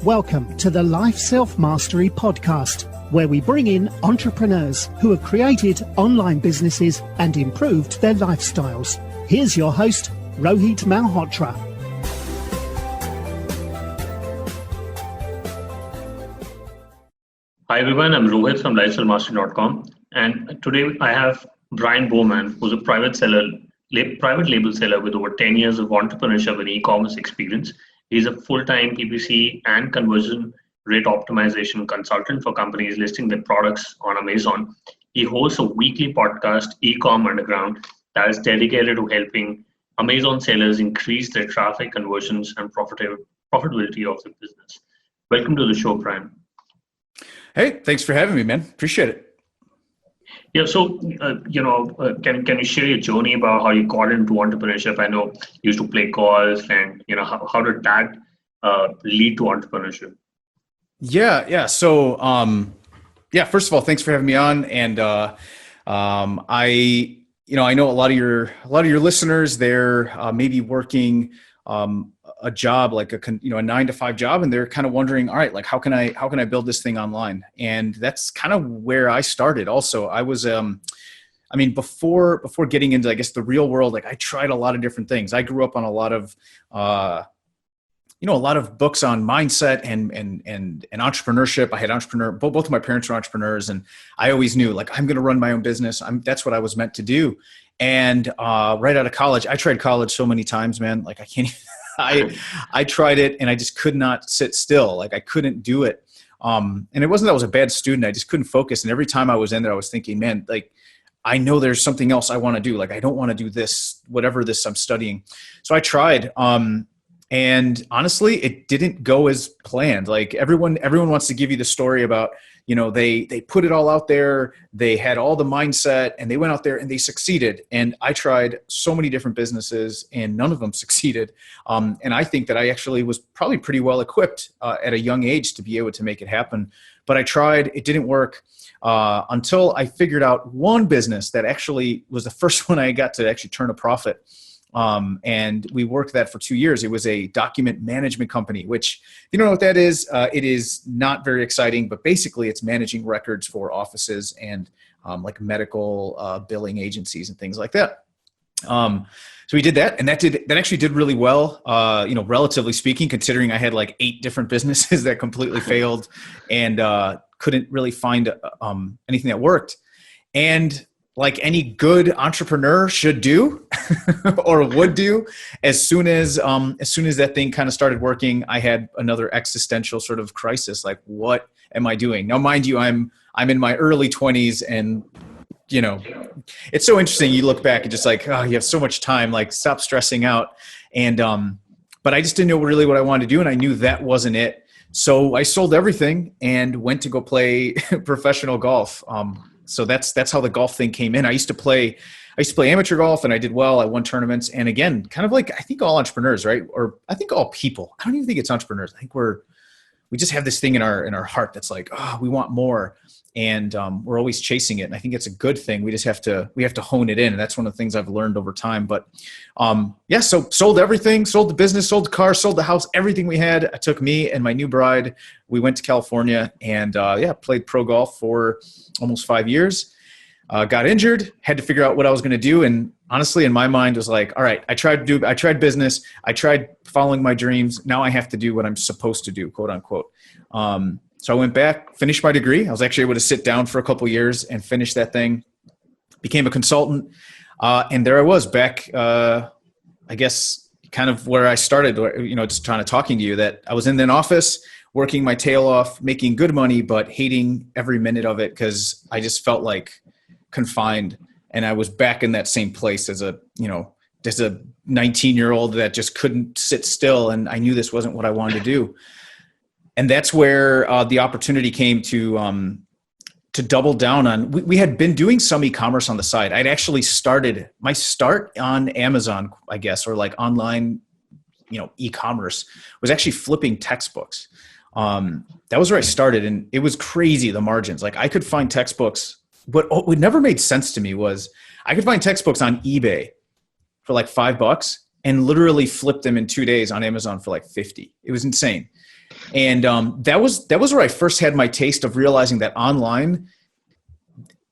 Welcome to the Life Self-Mastery Podcast, where we bring in entrepreneurs who have created online businesses and improved their lifestyles. Here's your host, Rohit Malhotra. Hi everyone, I'm Rohit from lifeselfmastery.com, and today I have Bryan Bowman, who's a private label seller with over 10 years of entrepreneurship and e-commerce experience. He's a full-time PPC and conversion rate optimization consultant for companies listing their products on Amazon. He hosts a weekly podcast, Ecommerce Underground, that is dedicated to helping Amazon sellers increase their traffic, conversions, and profitability of their business. Welcome to the show, Bryan. Hey, thanks for having me, man. Appreciate it. Yeah, so, can you share your journey about how you got into entrepreneurship? I know you used to play golf and, how did that lead to entrepreneurship? Yeah. So, first of all, thanks for having me on. And I know a lot of your listeners, they're maybe working a job like a 9-to-5 job, and they're kind of wondering, all right, like how can I build this thing online? And that's kind of where I started. Also, I was before getting into, I guess, the real world, like I tried a lot of different things. I grew up on a lot of books on mindset and entrepreneurship. I had both of my parents were entrepreneurs, and I always knew, like, I'm going to run my own business. That's what I was meant to do. And right out of college, I tried college so many times, man. Like I can't even, I tried it and I just could not sit still. Like I couldn't do it. And it wasn't that I was a bad student. I just couldn't focus. And every time I was in there, I was thinking, man, like, I know there's something else I want to do. Like, I don't want to do this, whatever this I'm studying. So I tried. And honestly, it didn't go as planned. Like everyone wants to give you the story about, they put it all out there. They had all the mindset and they went out there and they succeeded. And I tried so many different businesses and none of them succeeded. And I think that I actually was probably pretty well equipped at a young age to be able to make it happen. But I tried, it didn't work until I figured out one business that actually was the first one I got to actually turn a profit. And we worked that for 2 years. It was a document management company, which, if you don't know what that is, it is not very exciting, but basically it's managing records for offices and like medical billing agencies and things like that. So we did that, and that actually did really well, relatively speaking, considering I had like 8 different businesses that completely failed and couldn't really find anything that worked. And like any good entrepreneur should do or would do, as soon as that thing kind of started working, I had another existential sort of crisis. Like, what am I doing? Now, mind you, I'm in my early 20s, and it's so interesting. You look back and just like, oh, you have so much time, like stop stressing out. And, but I just didn't know really what I wanted to do. And I knew that wasn't it. So I sold everything and went to go play professional golf. So that's how the golf thing came in. I used to play amateur golf, and I did well. I won tournaments. And again, kind of like, I think all entrepreneurs, right? Or I think all people, I don't even think it's entrepreneurs. I think we just have this thing in our heart that's like, oh, we want more. And we're always chasing it. And I think it's a good thing. We have to hone it in. And that's one of the things I've learned over time. But so sold everything, sold the business, sold the car, sold the house, everything we had. I took me and my new bride. We went to California and played pro golf for almost 5 years. Got injured, had to figure out what I was going to do. And honestly, in my mind, was like, all right, I tried business. I tried following my dreams. Now I have to do what I'm supposed to do, quote unquote. So I went back, finished my degree. I was actually able to sit down for a couple of years and finish that thing. Became a consultant. And there I was back, I guess, kind of where I started, just trying to talking to you, that I was in an office working my tail off, making good money, but hating every minute of it because I just felt like confined. And I was back in that same place as a 19-year-old that just couldn't sit still. And I knew this wasn't what I wanted to do. And that's where the opportunity came to double down on. We had been doing some e-commerce on the side. I'd actually started my start on Amazon, I guess, or like online, e-commerce was actually flipping textbooks. That was where I started, and it was crazy, the margins. Like I could find textbooks. What never made sense to me was I could find textbooks on eBay for like $5, and literally flipped them in 2 days on Amazon for like 50. It was insane. And that was where I first had my taste of realizing that online,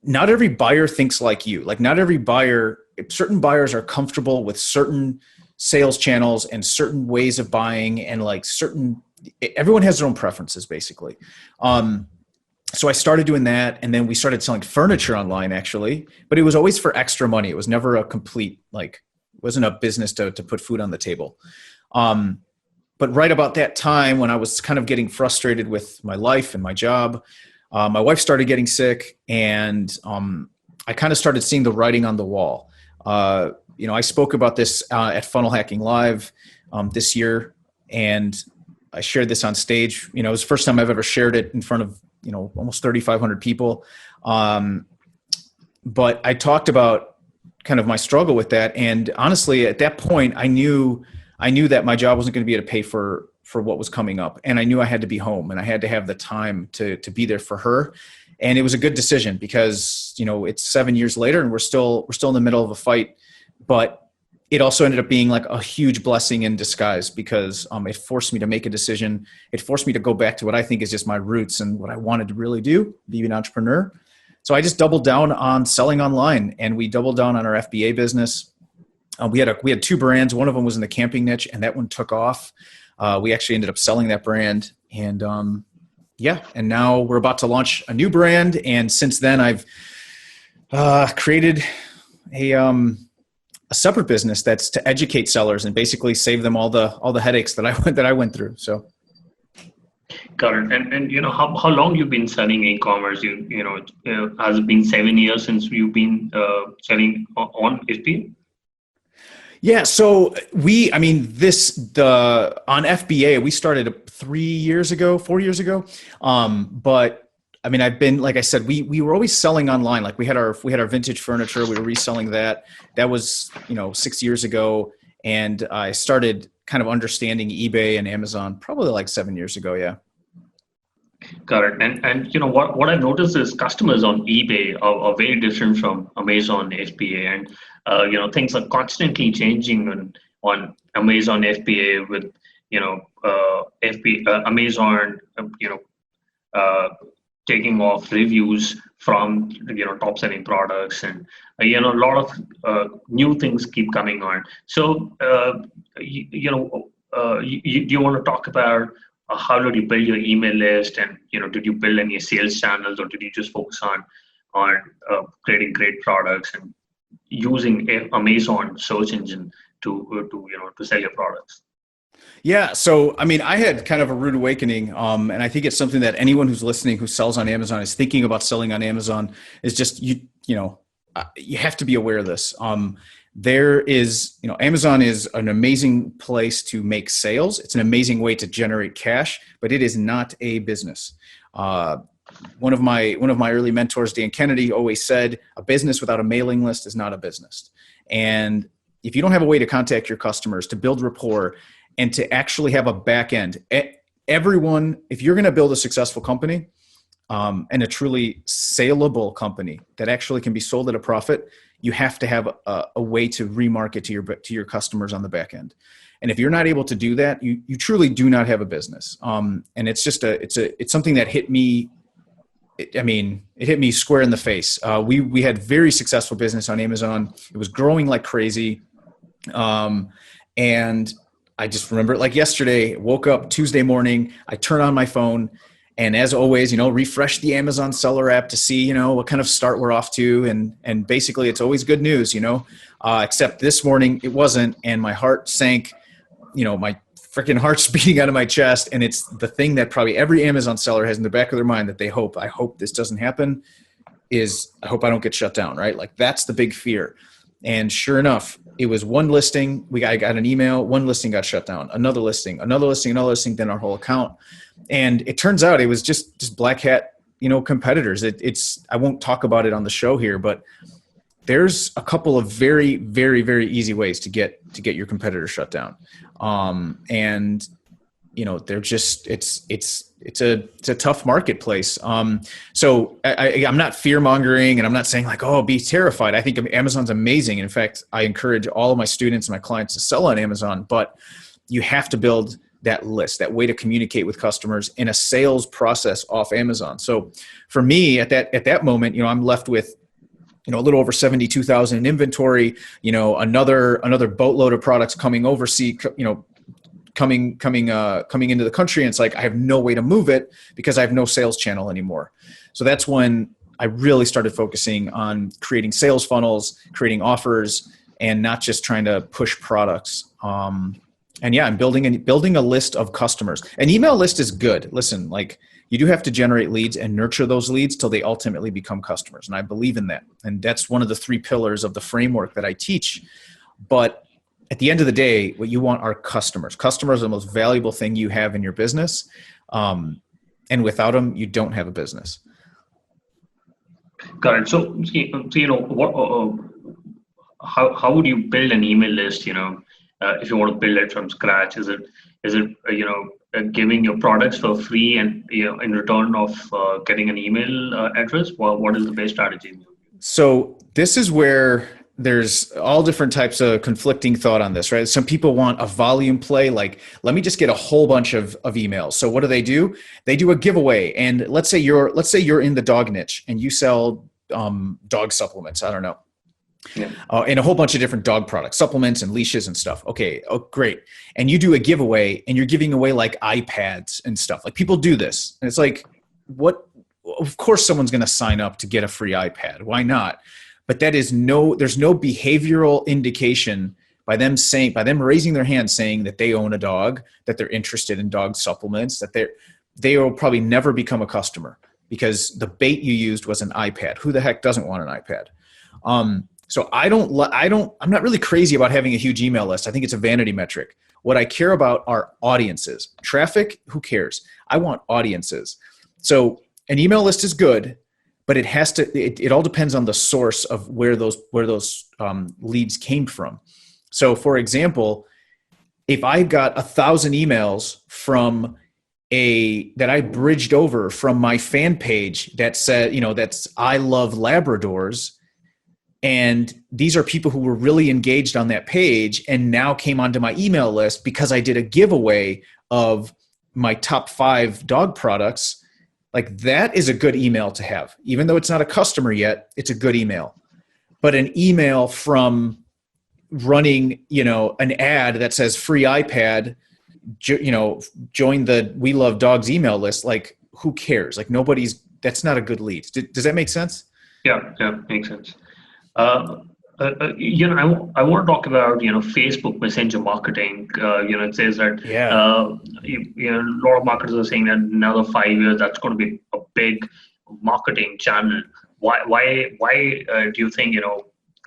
not every buyer thinks like you. Like not every buyer, certain buyers are comfortable with certain sales channels and certain ways of buying, and like everyone has their own preferences basically. So I started doing that, and then we started selling furniture online actually, but it was always for extra money. It was never a complete, like, it wasn't a business to put food on the table. But right about that time when I was kind of getting frustrated with my life and my job, my wife started getting sick, and I kind of started seeing the writing on the wall. I spoke about this at Funnel Hacking Live this year, and I shared this on stage. It was the first time I've ever shared it in front of almost 3,500 people. But I talked about kind of my struggle with that, and honestly, at that point, I knew that my job wasn't going to be able to pay for what was coming up, and I knew I had to be home, and I had to have the time to be there for her. And it was a good decision because it's 7 years later, and we're still in the middle of a fight. But it also ended up being like a huge blessing in disguise because it forced me to make a decision. It forced me to go back to what I think is just my roots and what I wanted to really do, be an entrepreneur. So I just doubled down on selling online, and we doubled down on our FBA business. We had two brands. One of them was in the camping niche, and that one took off. We actually ended up selling that brand, and and now we're about to launch a new brand. And since then, I've created a separate business that's to educate sellers and basically save them all the headaches that I went through. So, got it. And how long you've been selling e-commerce? Has it been 7 years since you've been selling on FBA? Yeah. So on FBA, we started 4 years ago. But I mean, I've been, like I said, we were always selling online. Like we had our vintage furniture, we were reselling that. That was, 6 years ago. And I started kind of understanding eBay and Amazon probably like 7 years ago. Yeah. Got it. And what I've noticed is customers on eBay are very different from Amazon FBA, and things are constantly changing on Amazon FBA with Amazon taking off reviews from top selling products, and a lot of new things keep coming on. So do you want to talk about how did you build your email list, and did you build any sales channels, or did you just focus on creating great products and using Amazon search engine to sell your products? Yeah. So, I mean, I had kind of a rude awakening. And I think it's something that anyone who's listening, who sells on Amazon, is thinking about selling on Amazon, is just, you have to be aware of this. Amazon is an amazing place to make sales. It's an amazing way to generate cash, but it is not a business. One of my early mentors, Dan Kennedy, always said, a business without a mailing list is not a business. And if you don't have a way to contact your customers, to build rapport, and to actually have a back end, everyone, if you're going to build a successful company and a truly saleable company that actually can be sold at a profit, you have to have a way to remarket to your customers on the back end. And if you're not able to do that, you truly do not have a business. And it's just it's something that hit me. It hit me square in the face. We had very successful business on Amazon. It was growing like crazy. And I just remember it like yesterday. Woke up Tuesday morning, I turn on my phone, and as always, refresh the Amazon seller app to see, what kind of start we're off to. And basically it's always good news, except this morning it wasn't. And my heart sank, my freaking heart's beating out of my chest. And it's the thing that probably every Amazon seller has in the back of their mind that I hope this doesn't happen, is I hope I don't get shut down, right? Like that's the big fear. And sure enough, it was one listing. I got an email, one listing got shut down, another listing, then our whole account. And it turns out it was just black hat, competitors. I won't talk about it on the show here, but there's a couple of very, very, very easy ways to get your competitor shut down. And they're just, it's a tough marketplace. So I'm not fear mongering, and I'm not saying like, oh, be terrified. I think Amazon's amazing. In fact, I encourage all of my students and my clients to sell on Amazon, but you have to build that list, that way to communicate with customers in a sales process off Amazon. So for me at that moment, I'm left with, a little over 72,000 in inventory, another boatload of products coming overseas, coming into the country. And it's like, I have no way to move it because I have no sales channel anymore. So that's when I really started focusing on creating sales funnels, creating offers, and not just trying to push products. I'm building a list of customers. An email list is good. Listen, like, you do have to generate leads and nurture those leads till they ultimately become customers. And I believe in that. And that's one of the 3 pillars of the framework that I teach. But at the end of the day, what you want are customers. Customers are the most valuable thing you have in your business. And without them, you don't have a business. Got it. So what, how would you build an email list? If you want to build it from scratch, is it giving your products for free and in return of getting an email address? Well, what is the best strategy? So this is where there's all different types of conflicting thought on this, right? Some people want a volume play, like, let me just get a whole bunch of emails. So what do? They do a giveaway. And let's say you're in the dog niche and you sell dog supplements. I don't know. Yeah. And a whole bunch of different dog products, supplements and leashes and stuff. Okay. Oh, great. And you do a giveaway and you're giving away like iPads and stuff. Like, people do this. And it's like, what? Of course someone's going to sign up to get a free iPad. Why not? But there's no behavioral indication by them raising their hand saying that they own a dog, that they're interested in dog supplements, that they will probably never become a customer because the bait you used was an iPad. Who the heck doesn't want an iPad? So I'm not really crazy about having a huge email list. I think it's a vanity metric. What I care about are audiences. Traffic, who cares? I want audiences. So an email list is good, but it all depends on the source of where those leads came from. So for example, if I got 1,000 emails that I bridged over from my fan page that said, that's I love Labradors, and these are people who were really engaged on that page and now came onto my email list because I did a giveaway of my top 5 dog products, like, that is a good email to have. Even though it's not a customer yet, it's a good email. But an email from running, an ad that says free iPad, join the We Love Dogs email list, like, who cares? Like, that's not a good lead. Does that make sense? Yeah, makes sense. I want to talk about Facebook Messenger marketing. It says that a lot of marketers are saying that in another 5 years that's going to be a big marketing channel. Why do you think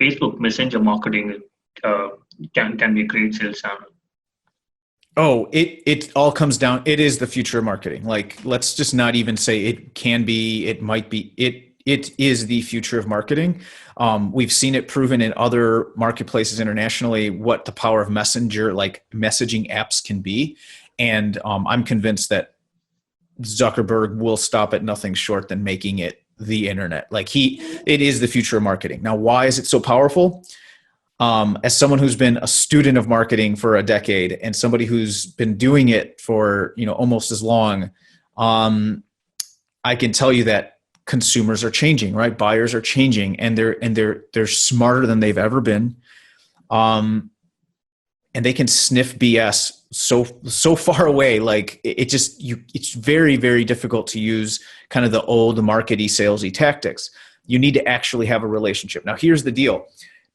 Facebook Messenger marketing can be a great sales channel? Oh, it all comes down. It is the future of marketing. Like, let's just not even say it can be. It might be. It is the future of marketing. We've seen it proven in other marketplaces internationally what the power of messenger, like messaging apps, can be. And I'm convinced that Zuckerberg will stop at nothing short than making it the internet. Like, it is the future of marketing. Now, why is it so powerful? As someone who's been a student of marketing for a decade and somebody who's been doing it for almost as long, I can tell you that consumers are changing, right? Buyers are changing, and they're smarter than they've ever been. And they can sniff BS so far away. Like, it's very, very difficult to use kind of the old markety, salesy tactics. You need to actually have a relationship. Now, here's the deal.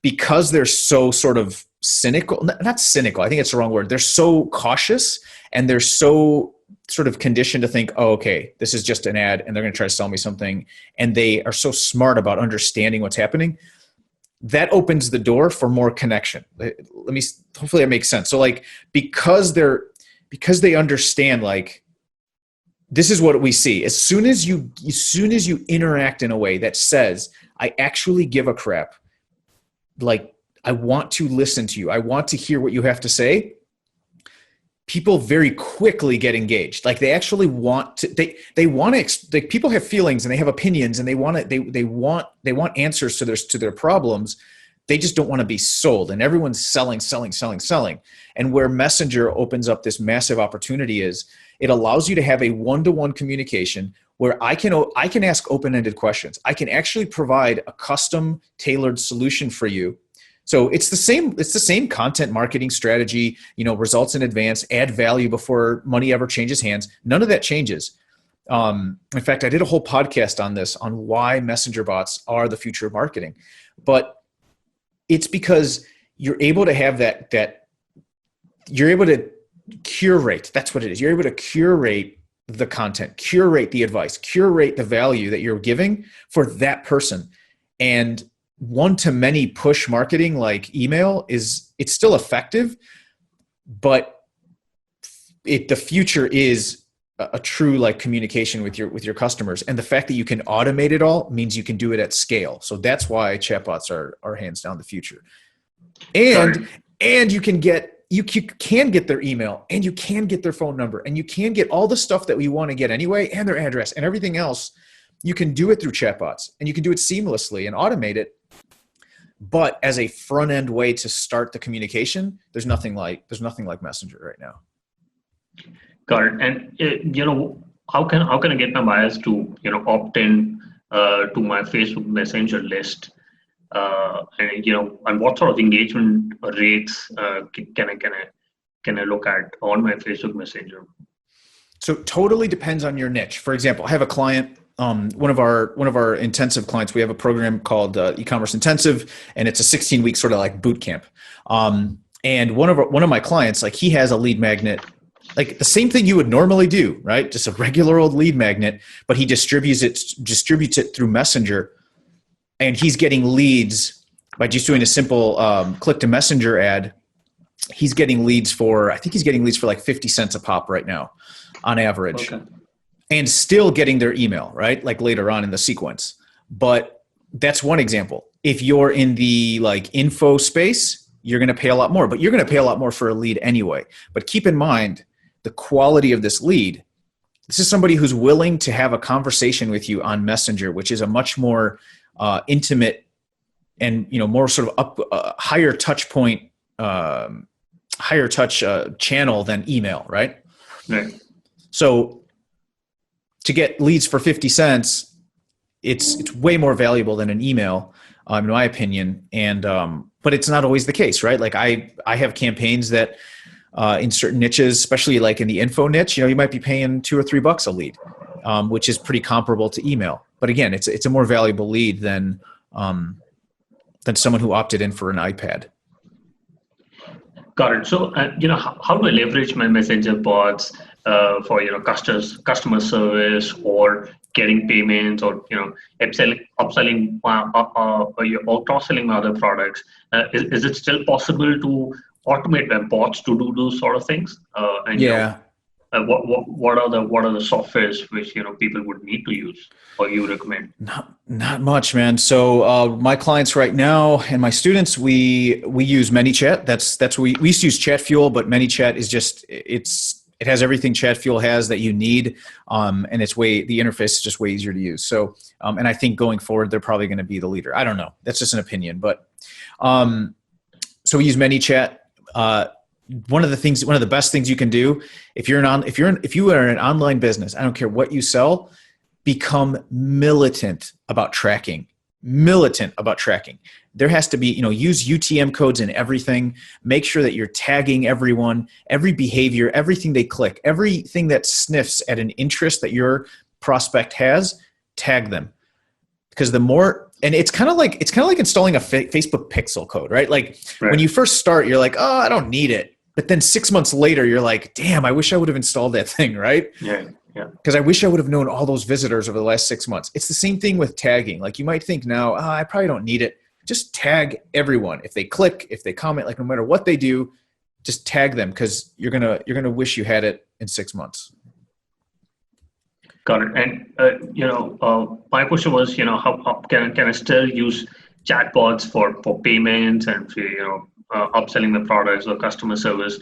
Because they're so sort of cynical, not cynical, I think it's the wrong word. They're so cautious and they're so sort of conditioned to think, oh, okay, this is just an ad and they're going to try to sell me something. And they are so smart about understanding what's happening. That opens the door for more connection. Hopefully that makes sense. So like, because they understand, like, this is what we see. As soon as you interact in a way that says, I actually give a crap, like, I want to listen to you, I want to hear what you have to say, people very quickly get engaged. Like they actually want to, they want to, like people have feelings and they have opinions and they want answers to their problems. They just don't want to be sold, and everyone's selling. And where Messenger opens up this massive opportunity is it allows you to have a one-to-one communication where I can ask open-ended questions. I can actually provide a custom tailored solution for you. So it's the same content marketing strategy, results in advance, add value before money ever changes hands. None of that changes. In fact, I did a whole podcast on this, on why messenger bots are the future of marketing. But it's because you're able to have that you're able to curate. That's what it is. You're able to curate the content, curate the advice, curate the value that you're giving for that person. And one-to-many push marketing like email it's still effective, but the future is a true like communication with your customers. And the fact that you can automate it all means you can do it at scale. So that's why chatbots are hands down the future. And you can get their email, and you can get their phone number, and you can get all the stuff that we want to get anyway, and their address and everything else. You can do it through chatbots, and you can do it seamlessly and automate it. But as a front end way to start the communication, there's nothing like Messenger right now. Got it. And how can I get my buyers to opt in to my Facebook Messenger list? And what sort of engagement rates can I look at on my Facebook Messenger? So totally depends on your niche. For example, I have a client. One of our intensive clients, we have a program called Ecommerce Intensive, and it's a 16-week sort of like boot camp. And one of my clients, like he has a lead magnet, like the same thing you would normally do, right? Just a regular old lead magnet, but he distributes it through Messenger, and he's getting leads by just doing a simple click to Messenger ad. He's getting leads for like 50 cents a pop right now on average. Okay. And still getting their email, right? Like later on in the sequence. But that's one example. If you're in the like info space, you're going to pay a lot more, but you're going to pay a lot more for a lead anyway. But keep in mind the quality of this lead. This is somebody who's willing to have a conversation with you on Messenger, which is a much more intimate and more sort of higher touch point, higher touch channel than email, right? Right. So to get leads for 50 cents, it's way more valuable than an email, in my opinion. And but it's not always the case, right? Like I have campaigns that in certain niches, especially like in the info niche, you might be paying $2 or $3 a lead, which is pretty comparable to email. But again, it's a more valuable lead than someone who opted in for an iPad. Got it. So, how do I leverage my messenger bots for customer service or getting payments or upselling or cross-selling my other products? Is it still possible to automate my bots to do those sort of things? Yeah. What are the softwares which people would need to use or you recommend? Not much, man. So my clients right now and my students, we use ManyChat. That's we used to use ChatFuel, but ManyChat is just it has everything ChatFuel has that you need, and the interface is just way easier to use. So and I think going forward they're probably going to be the leader. I don't know. That's just an opinion, but so we use ManyChat. One of the best things you can do if you are an online business, I don't care what you sell, become militant about tracking. There has to be, use UTM codes in everything. Make sure that you're tagging everyone, every behavior, everything they click, everything that sniffs at an interest that your prospect has, tag them. Because the more, and it's kind of like installing a Facebook pixel code, right? Like when you first start, you're like, oh, I don't need it. But then 6 months later, you're like, damn, I wish I would have installed that thing, right? Yeah. Because I wish I would have known all those visitors over the last 6 months. It's the same thing with tagging. Like you might think now, I probably don't need it. Just tag everyone. If they click, if they comment, like no matter what they do, just tag them because you're gonna wish you had it in 6 months. Got it. And my question was, how can I still use chatbots for payments and for upselling the products or customer service?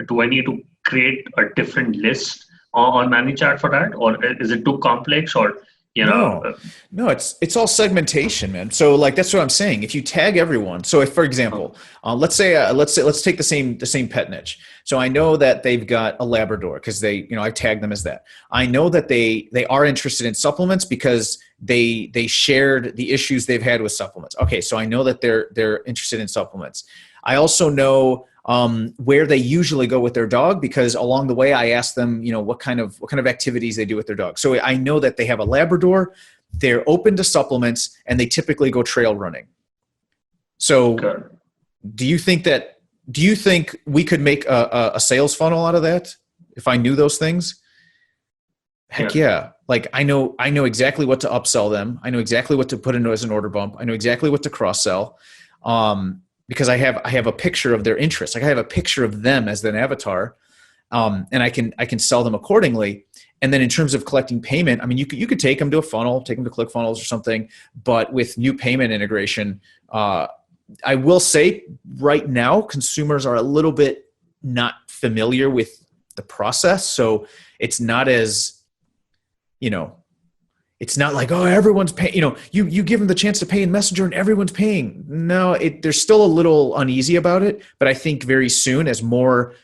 do I need to create a different list on ManyChat for that, or is it too complex, or No, no, it's all segmentation, man. So like that's what I'm saying. If you tag everyone, so if for example, let's take the same pet niche. So I know that they've got a Labrador because I tagged them as that. I know that they are interested in supplements because they shared the issues they've had with supplements. Okay, so I know that they're interested in supplements. I also know where they usually go with their dog because along the way I ask them, what kind of activities they do with their dog. So I know that they have a Labrador, they're open to supplements, and they typically go trail running. So okay. do you think we could make a sales funnel out of that if I knew those things? Heck yeah. Like I know exactly what to upsell them. I know exactly what to put into as an order bump. I know exactly what to cross sell. Because I have a picture of their interest. Like I have a picture of them as an avatar, and I can sell them accordingly. And then in terms of collecting payment, I mean, you could take them to a funnel, take them to ClickFunnels or something. But with new payment integration, I will say right now consumers are a little bit not familiar with the process, so it's not as it's not like, oh, everyone's paying, you give them the chance to pay in Messenger and everyone's paying. No, they're still a little uneasy about it. But I think very soon as more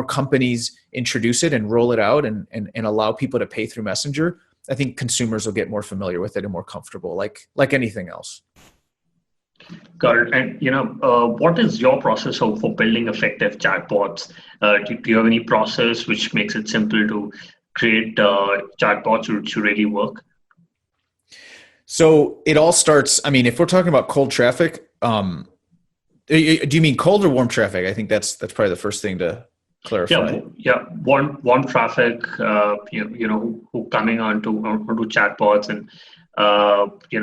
companies introduce it and roll it out and allow people to pay through Messenger, I think consumers will get more familiar with it and more comfortable, like anything else. Got it. And what is your process for building effective chatbots? Do you have any process which makes it simple to create chatbots which really work? So it all starts, I mean, if we're talking about cold traffic, do you mean cold or warm traffic? I think that's probably the first thing to clarify. Yeah. Warm traffic, who coming onto chatbots, and how do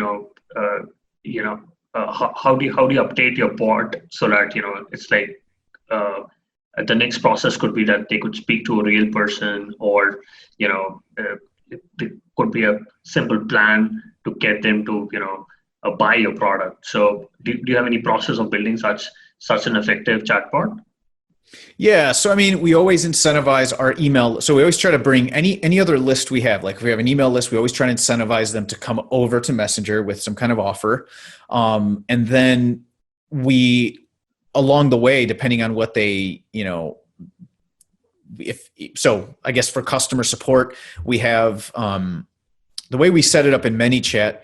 you update your bot so that it's like the next process could be that they could speak to a real person, or it could be a simple plan to get them to buy your product. So do you have any process of building such an effective chatbot? Yeah. So, I mean, we always incentivize our email. So we always try to bring any other list we have. Like if we have an email list, we always try to incentivize them to come over to Messenger with some kind of offer. And then we, along the way, depending on what they, I guess for customer support, we have, the way we set it up in ManyChat,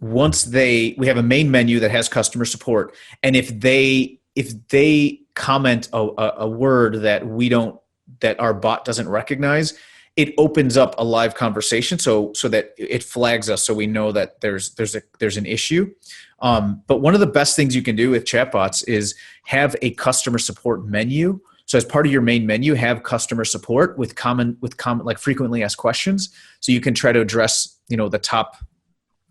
we have a main menu that has customer support. And if they comment a word that our bot doesn't recognize, it opens up a live conversation so that it flags us so we know that there's an issue. But one of the best things you can do with chatbots is have a customer support menu. So as part of your main menu, have customer support with common like frequently asked questions. So you can try to address, the top,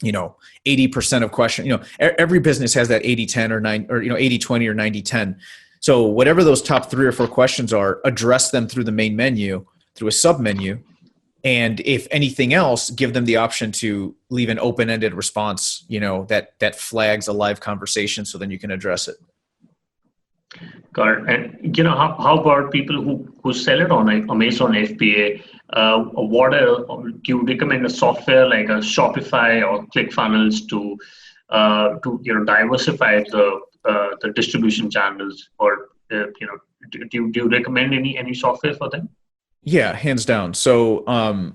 80% of questions. Every business has that 80-10 or 80-20 or 90-10. So whatever those top 3 or 4 questions are, address them through the main menu, through a sub menu. And if anything else, give them the option to leave an open-ended response, that flags a live conversation, so then you can address it. Got it. And how about people who sell it on Amazon FBA? Do you recommend a software like a Shopify or ClickFunnels to diversify the distribution channels, or do you recommend any software for them? Yeah, hands down. So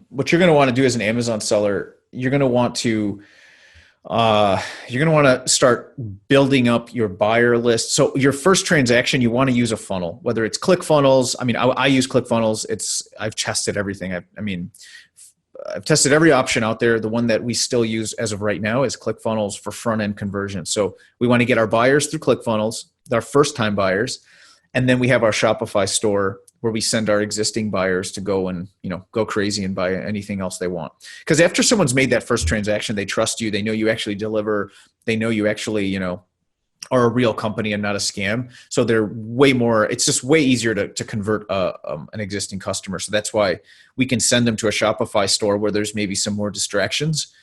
what you're going to want to do as an Amazon seller, you're going to want to start building up your buyer list. So your first transaction, you want to use a funnel, whether it's ClickFunnels. I mean, I use ClickFunnels. I've tested everything. I've tested every option out there. The one that we still use as of right now is ClickFunnels for front-end conversion. So we want to get our buyers through ClickFunnels, our first-time buyers, and then we have our Shopify store where we send our existing buyers to go and go crazy and buy anything else they want. Because after someone's made that first transaction, they trust you. They know you actually deliver. They know you actually are a real company and not a scam. So they're way more. It's just way easier to convert an existing customer. So that's why we can send them to a Shopify store where there's maybe some more distractions.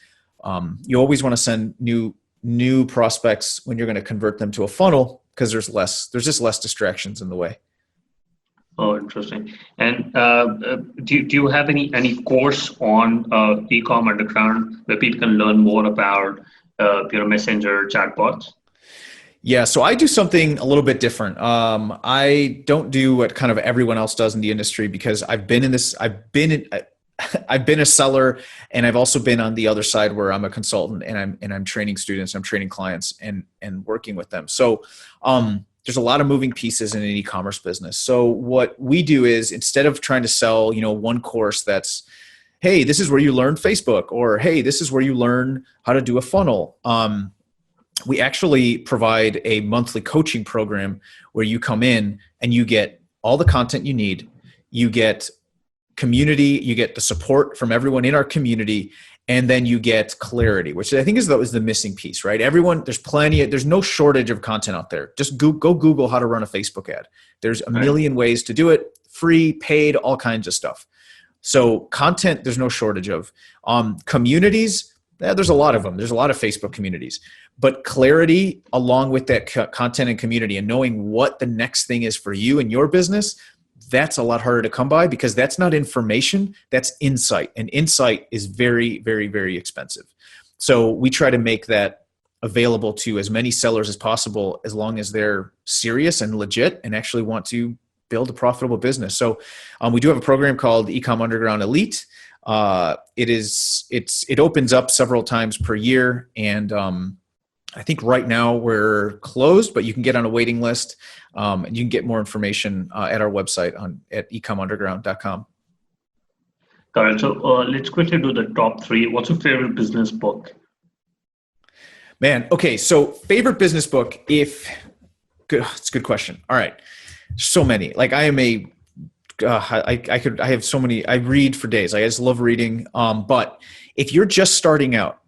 You always want to send new prospects when you're going to convert them to a funnel, because there's just less distractions in the way. Oh, interesting. And do you have any course on Ecom Underground where people can learn more about messenger chatbots? Yeah, so I do something a little bit different. I don't do what kind of everyone else does in the industry because I've been in this. I've been a seller, and I've also been on the other side where I'm a consultant and I'm training students, I'm training clients, and working with them. So there's a lot of moving pieces in an e-commerce business. So what we do is instead of trying to sell, one course that's, hey, this is where you learn Facebook, or hey, this is where you learn how to do a funnel. We actually provide a monthly coaching program where you come in and you get all the content you need. You get community, you get the support from everyone in our community, and then you get clarity, which I think is the missing piece, right? There's no shortage of content out there. Just go Google how to run a Facebook ad. There's a million ways to do it, free, paid, all kinds of stuff. So content, there's no shortage of. Communities, there's a lot of them. There's a lot of Facebook communities. But clarity along with that content and community and knowing what the next thing is for you and your business, that's a lot harder to come by because that's not information, that's insight. And insight is very, very, very expensive. So we try to make that available to as many sellers as possible as long as they're serious and legit and actually want to build a profitable business. So we do have a program called Ecom Underground Elite. It opens up several times per year, and I think right now we're closed, but you can get on a waiting list, and you can get more information at our website at ecomunderground.com. Got it. So let's quickly do the top three. What's your favorite business book? Man, okay. So favorite business book, it's a good question. All right. So many. Like I am I have so many. I read for days. I just love reading. But if you're just starting out,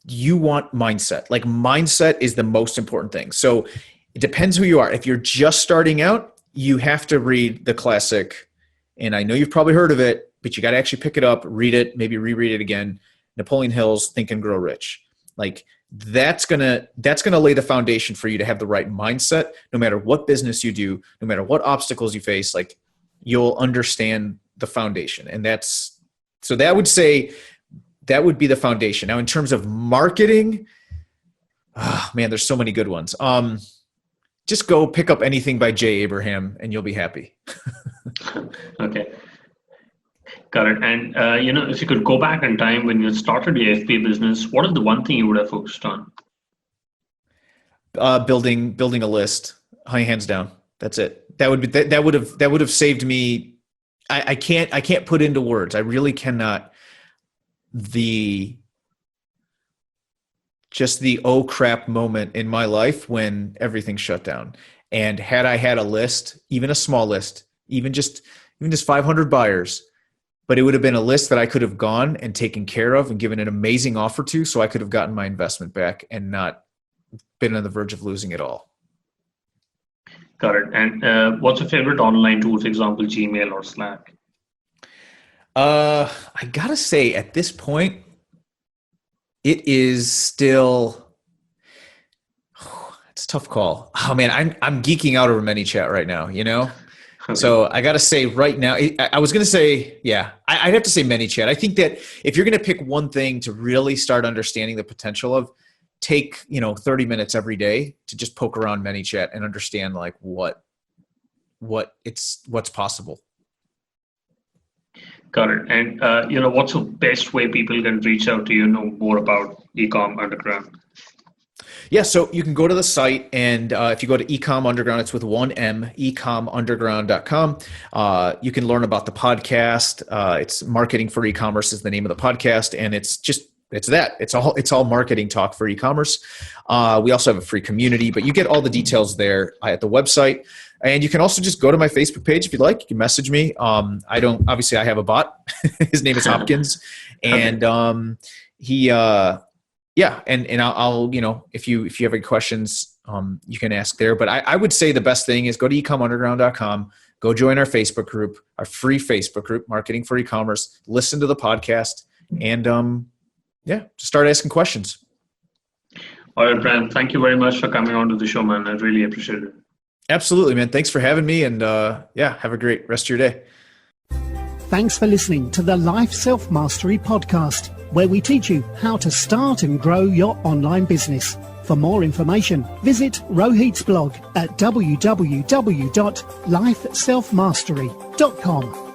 you want mindset. Like mindset is the most important thing. So it depends who you are. If you're just starting out, you have to read the classic, and I know you've probably heard of it, but you got to actually pick it up, read it, maybe reread it again. Napoleon Hill's Think and Grow Rich. Like that's gonna lay the foundation for you to have the right mindset, no matter what business you do, no matter what obstacles you face. Like you'll understand the foundation, and that would be the foundation. Now, in terms of marketing, man, there's so many good ones. Just go pick up anything by Jay Abraham and you'll be happy. Okay. Got it. And, if you could go back in time when you started your FBA business, what is the one thing you would have focused on? Building a list, hands down. That's it. That would have saved me. I can't put into words. I really cannot. The oh crap moment in my life when everything shut down. And had I had a list, even a small list, even just 500 buyers, but it would have been a list that I could have gone and taken care of and given an amazing offer to, so I could have gotten my investment back and not been on the verge of losing it all. Got it. And what's your favorite online tool, for example, Gmail or Slack? I gotta say, at this point, it is still. It's a tough call. Oh man, I'm geeking out over ManyChat right now. Okay. So I gotta say, right now, I was gonna say, yeah, I'd have to say ManyChat. I think that if you're gonna pick one thing to really start understanding the potential of, take 30 minutes every day to just poke around ManyChat and understand like what's possible. Got it. And what's the best way people can reach out to you, know more about Ecom Underground? Yeah, so you can go to the site, and if you go to Ecom Underground, it's with one M, ecomunderground.com. You can learn about the podcast. It's Marketing for E-commerce is the name of the podcast, and it's all marketing talk for e-commerce. We also have a free community, but you get all the details there at the website. And you can also just go to my Facebook page if you'd like. You can message me. Obviously I have a bot. His name is Hopkins. And I'll if you have any questions, you can ask there. But I would say the best thing is go to ecomunderground.com, go join our Facebook group, our free Facebook group, Marketing for E-commerce, listen to the podcast, and just start asking questions. All right, Bryan, thank you very much for coming on to the show, man. I really appreciate it. Absolutely, man. Thanks for having me. And have a great rest of your day. Thanks for listening to the Life Self-Mastery podcast, where we teach you how to start and grow your online business. For more information, visit Rohit's blog at www.lifeselfmastery.com.